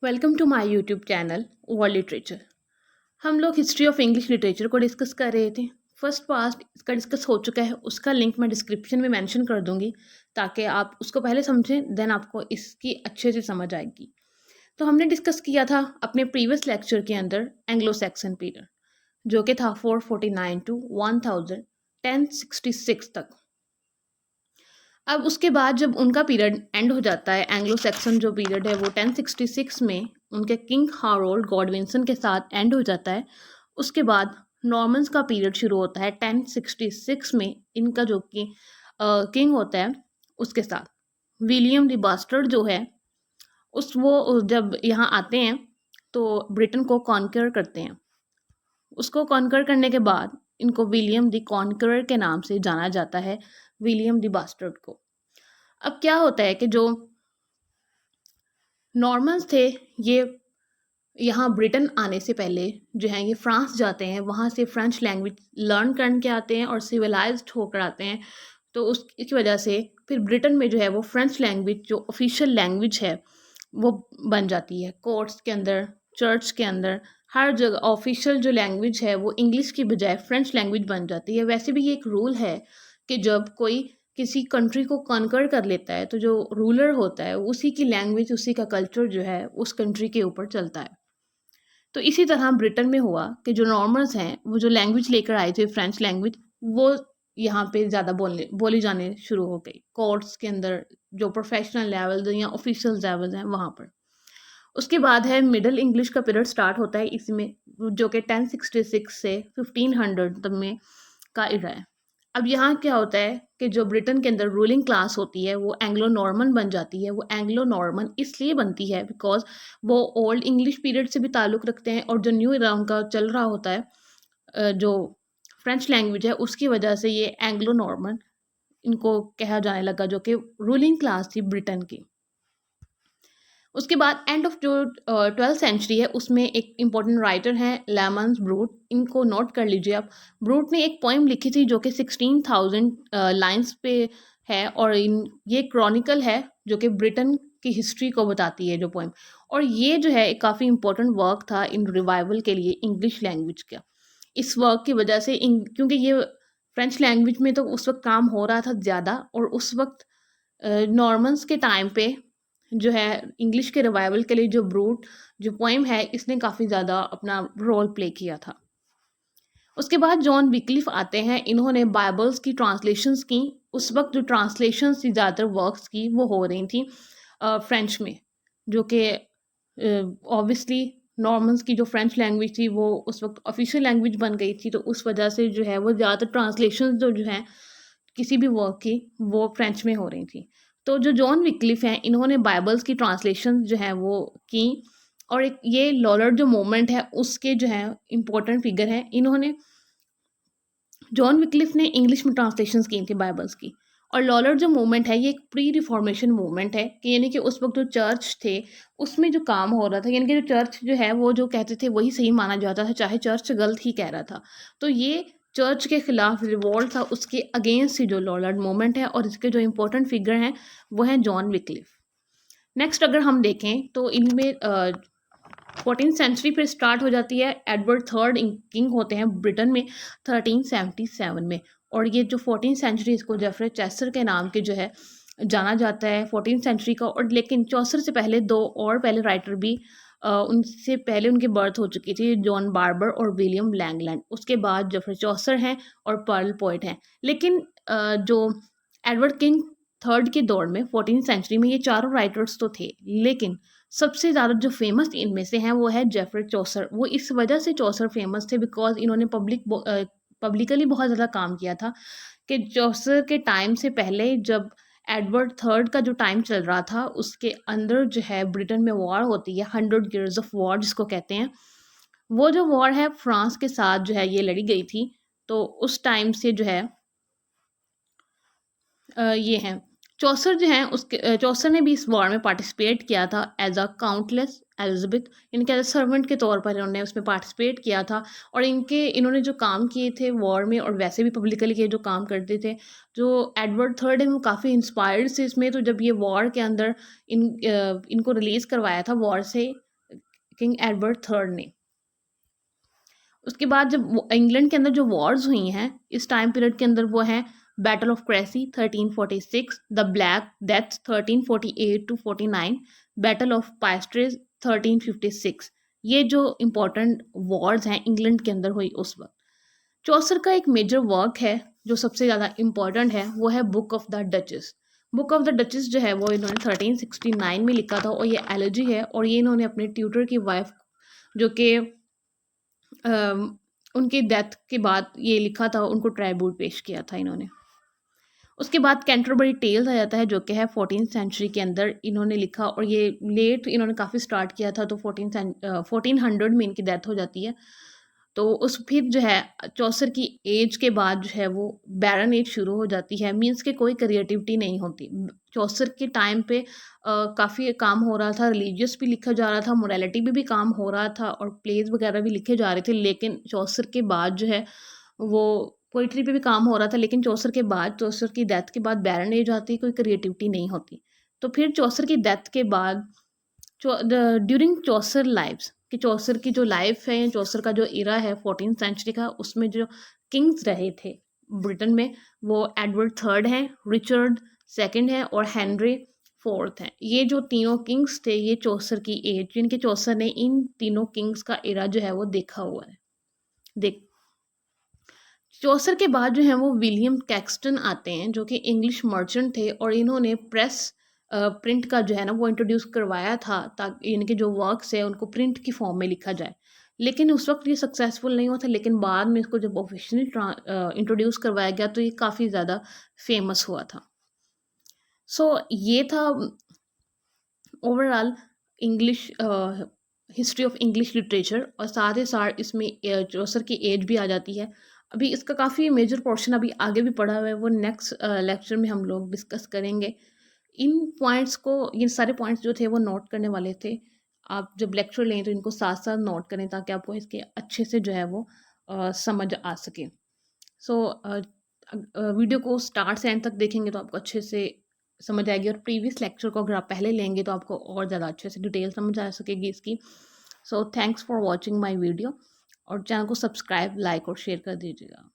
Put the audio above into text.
Welcome to my YouTube channel world literature. हम लोग history of English literature को discuss कर रहे थे। फर्स्ट पार्ट इसका डिस्कस हो चुका है, उसका लिंक मैं डिस्क्रिप्शन में मेंशन कर दूंगी ताकि आप उसको पहले समझें, देन आपको इसकी अच्छे से समझ आएगी। तो हमने डिस्कस किया था अपने प्रीवियस लेक्चर के अंदर एंग्लो सैक्सन पीरियड, जो कि था 449 टू 1066 तक। अब उसके बाद जब उनका पीरियड एंड हो जाता है, एंग्लो सैक्सन जो पीरियड है वो 1066 में उनके किंग हारोल्ड गॉडविंसन के साथ एंड हो जाता है। उसके बाद नॉर्मन्स का पीरियड शुरू होता है 1066 में, इनका जो कि किंग होता है उसके साथ विलियम द बास्टर्ड जो है उस वो जब यहाँ आते हैं तो ब्रिटेन को कॉन्कर करते हैं। उसको कॉन्कर करने के बाद इनको विलियम द कॉन्करर के नाम से जाना जाता है, विलियम द बास्टर्ड को। अब क्या होता है कि जो नॉर्मन्स थे ये यहाँ ब्रिटेन आने से पहले जो है ये फ्रांस जाते हैं, वहाँ से फ्रेंच लैंग्वेज लर्न करके आते हैं और सिविलाइज्ड होकर आते हैं। तो उसकी वजह से फिर ब्रिटेन में जो है वो फ्रेंच लैंग्वेज जो ऑफिशियल लैंग्वेज है वो बन जाती है। कोर्ट्स के अंदर, चर्च के अंदर, हर जगह ऑफिशियल जो लैंग्वेज है वो इंग्लिश की बजाय फ्रेंच लैंग्वेज बन जाती है। वैसे भी ये एक रूल है कि जब कोई किसी कंट्री को कॉन्कर कर लेता है तो जो रूलर होता है उसी की लैंग्वेज, उसी का कल्चर जो है उस कंट्री के ऊपर चलता है। तो इसी तरह ब्रिटेन में हुआ कि जो नॉर्मन्स हैं वो जो लैंग्वेज लेकर आए थे फ्रेंच लैंग्वेज, वो यहाँ पे ज़्यादा बोली जाने शुरू हो गई कोर्ट्स के अंदर, जो प्रोफेशनल लेवल या ऑफिशियल लेवल हैं वहाँ पर। उसके बाद है मिडल इंग्लिश का पीरियड स्टार्ट होता है इसमें, जो कि 1066 से 1500 तक में का इरा है। अब यहाँ क्या होता है कि जो ब्रिटेन के अंदर रूलिंग क्लास होती है वो एंग्लो नॉर्मन बन जाती है। वो एंग्लो नॉर्मन इसलिए बनती है बिकॉज वो ओल्ड इंग्लिश पीरियड से भी ताल्लुक़ रखते हैं और जो न्यू इरा उनका चल रहा होता है जो फ्रेंच लैंग्वेज है उसकी वजह से ये एंग्लो नॉर्मन इनको कहा जाने लगा, जो कि रूलिंग क्लास थी ब्रिटेन की। उसके बाद एंड ऑफ जो 12th सेंचुरी है उसमें एक इम्पॉर्टेंट राइटर हैं लेमन्स ब्रूट, इनको नोट कर लीजिए आप। ब्रूट ने एक पोइम लिखी थी जो कि 16,000 लाइन्स पे है और ये क्रॉनिकल है जो कि ब्रिटेन की हिस्ट्री को बताती है जो पोइम। और ये जो है एक काफ़ी इम्पोर्टेंट वर्क था इन रिवाइवल के लिए इंग्लिश लैंग्वेज का। इस वर्क की वजह से क्योंकि ये फ्रेंच लैंग्वेज में तो उस वक्त काम हो रहा था ज़्यादा, और उस वक्त नॉर्मन्स के टाइम पे जो है इंग्लिश के रिवाइवल के लिए जो ब्रूट जो पोएम है इसने काफ़ी ज़्यादा अपना रोल प्ले किया था। उसके बाद जॉन विक्लिफ आते हैं, इन्होंने बाइबल्स की ट्रांसलेशंस की। उस वक्त जो ट्रांसलेशंस थी ज़्यादातर वर्क्स की वो हो रही थी फ्रेंच में, जो कि ऑब्वियसली नॉर्मन्स की जो फ्रेंच लैंग्वेज थी वो उस वक्त ऑफिशियल लैंग्वेज बन गई थी। तो उस वजह से जो है वो ज़्यादातर ट्रांसलेशंस जो हैं किसी भी वर्क की वो फ्रेंच में हो रही थी। तो जो जॉन विक्लिफ हैं इन्होंने बाइबल्स की ट्रांसलेशन जो है वो की, और एक ये लॉलर्ड जो मूवमेंट है उसके जो है इम्पोर्टेंट फिगर हैं। इन्होंने जॉन विक्लिफ ने इंग्लिश में ट्रांसलेशंस की थी बाइबल्स की। और लॉलर्ड जो मूवमेंट है ये एक प्री रिफॉर्मेशन मूवमेंट है कि यानी कि उस वक्त जो चर्च थे उसमें जो काम हो रहा था, यानी कि जो चर्च जो है वो जो कहते थे वही सही माना जाता था चाहे चर्च गलत ही कह रहा था। तो ये चर्च के खिलाफ रिवॉल्ट था, उसके अगेंस्ट ही जो लॉलर्ड मूवमेंट है, और इसके जो इंपॉर्टेंट फिगर हैं वो हैं जॉन विक्लिफ। नेक्स्ट अगर हम देखें तो इनमें 14th सेंचुरी फिर स्टार्ट हो जाती है। एडवर्ड थर्ड किंग होते हैं ब्रिटेन में 1377 में, और ये जो 14th सेंचुरी इसको जेफरे चेसर के नाम के जो है जाना जाता है 14th सेंचुरी का। और लेकिन चौसर से पहले दो और पहले राइटर भी उनसे पहले उनकी बर्थ हो चुकी थी, जॉन बार्बर और विलियम लैंगलैंड। उसके बाद जेफरे चौसर हैं और पर्ल पोइट हैं। लेकिन जो एडवर्ड किंग थर्ड के दौर में 14th सेंचुरी में ये चारों राइटर्स तो थे, लेकिन सबसे ज़्यादा जो फेमस इनमें से हैं वो है जेफरे चौसर। वो इस वजह से चौसर फेमस थे बिकॉज इन्होंने पब्लिकली बहुत ज़्यादा काम किया था। कि चौसर के टाइम से पहले जब एडवर्ड थर्ड का जो टाइम चल रहा था उसके अंदर जो है ब्रिटेन में वॉर होती है, 100 years ऑफ वॉर जिसको कहते हैं। वो जो वॉर है फ्रांस के साथ जो है ये लड़ी गई थी। तो उस टाइम से जो है ये हैं चौसर जो हैं उसके चौसर ने भी इस वॉर में पार्टिसिपेट किया था एज अ काउंटलेस एलिजाबेथ, इनके एज अ सर्वेंट के तौर पर इन्होंने उसमें पार्टिसिपेट किया था। और इन्होंने जो काम किए थे वॉर में और वैसे भी पब्लिकली के जो काम करते थे, जो एडवर्ड थर्ड है वो काफ़ी इंस्पायर्ड से इसमें। तो जब ये वॉर के अंदर इनको रिलीज़ करवाया था वॉर से किंग एडवर्ड थर्ड ने। उसके बाद जब इंग्लैंड के अंदर जो वॉर्स हुई हैं इस टाइम पीरियड के अंदर, वो हैं battle of Crecy 1346, the black death 1348 to 49, battle of Poitiers 1356। ये जो इम्पोर्टेंट वॉर्स हैं इंग्लैंड के अंदर हुई उस वक्त। चौसर का एक मेजर वर्क है जो सबसे ज़्यादा इम्पोर्टेंट है, वो है book of the duchess. Book of the duchess जो है वो इन्होंने 1369 में लिखा था, और ये एलर्जी है, और ये इन्होंने अपने ट्यूटर की वाइफ जो कि उनकी डेथ के बाद ये लिखा था, उनको ट्राइब्यूट पेश किया था इन्होंने। उसके बाद कैंटरबरी टेल्स आ जाता है जो कि है 14th सेंचुरी के अंदर इन्होंने लिखा, और ये लेट इन्होंने काफ़ी स्टार्ट किया था, तो 1400 में इनकी डेथ हो जाती है। तो उस फिर जो है चौसर की एज के बाद जो है वो बैरन एज शुरू हो जाती है, मीन्स कि कोई क्रिएटिविटी नहीं होती। चौसर के टाइम पे काफ़ी काम हो रहा था, रिलीजियस भी लिखा जा रहा था, मोरालिटी भी काम हो रहा था, और प्लेज वगैरह भी लिखे जा रहे थे। लेकिन चौसर के बाद जो है वो पोइट्री पे भी काम हो रहा था, लेकिन चौसर के बाद, चौसर की डेथ के बाद बैरन एज आती, कोई क्रिएटिविटी नहीं होती। तो फिर चौसर की डेथ के बाद ड्यूरिंग चौसर लाइव्स, कि चौसर की जो लाइफ है, चौसर का जो इरा है 14th सेंचुरी का, उसमें जो किंग्स रहे थे ब्रिटेन में, वो एडवर्ड थर्ड हैं, रिचर्ड सेकंड है, और हेनरी फोर्थ हैं। ये जो तीनों किंग्स थे, ये चौसर की एज, जिनके चौसर ने इन तीनों किंग्स का इरा जो है वो देखा हुआ है। देख चौसर के बाद जो है वो विलियम कैक्सटन आते हैं, जो कि इंग्लिश मर्चेंट थे, और इन्होंने प्रेस प्रिंट का जो है ना वो इंट्रोड्यूस करवाया था, ताकि इनके जो वर्क्स है उनको प्रिंट की फॉर्म में लिखा जाए। लेकिन उस वक्त ये सक्सेसफुल नहीं हुआ था, लेकिन बाद में इसको जब ऑफिशियली इंट्रोड्यूस करवाया गया तो ये काफ़ी ज़्यादा फेमस हुआ था। सो ये था overall English history of English literature, और साथ ही साथ इसमें चौसर की एज भी आ जाती है। अभी इसका काफ़ी मेजर पोर्शन अभी आगे भी पढ़ा हुआ है, वो नेक्स्ट लेक्चर में हम लोग डिस्कस करेंगे। इन पॉइंट्स को, ये सारे पॉइंट्स जो थे वो नोट करने वाले थे। आप जब लेक्चर लें तो इनको साथ साथ नोट करें, ताकि आपको इसके अच्छे से जो है वो समझ आ सके। सो वीडियो को स्टार्ट से एंड तक देखेंगे तो आपको अच्छे से समझ आएगी, और प्रीवियस लेक्चर को अगर आप पहले लेंगे तो आपको और ज़्यादा अच्छे से डिटेल समझ आ सकेगी इसकी। So thanks for watching my video, और चैनल को सब्सक्राइब, लाइक और शेयर कर दीजिएगा।